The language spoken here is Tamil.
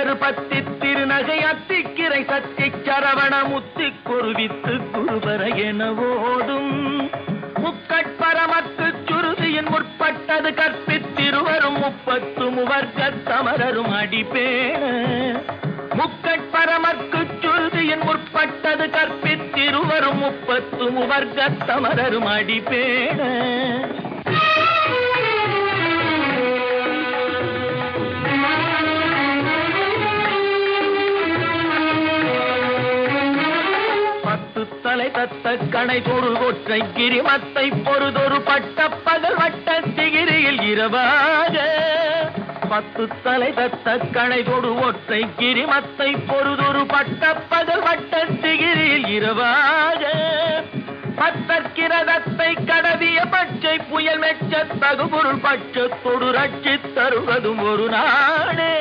கருப்பத்தி திருநகை அத்திக்கிரை சத்தி சரவண முத்தி குருவித்து குருபர என ஓடும் முக்கட்பரமக்கு சுருதியின் முற்பட்டது கற்பித்திருவரும் 30 முவர்க்க தமரரும் அடிப்பேண முக்கட்பரமக்கு சுருதியின் முற்பட்டது கற்பித்திருவரும் 30 முவர்க்க தமரரும் அடிப்பேண தலை தத்த கணை தொடு ஒற்றை கிரிமத்தை பொறுதொரு பட்ட பகல் வட்ட திகிரியில் இரவாக 10 தலை தத்த கணை தொடு ஒற்றை கிரிமத்தை பொறுதொரு பட்ட பகல் வட்ட திகிரியில் இரவாக பத்தற்கிரதத்தை கடவிய பச்சை புயல் மெச்ச தகுபொருள் பட்சத்தொடு ரட்சி தருவதும் ஒரு நாடே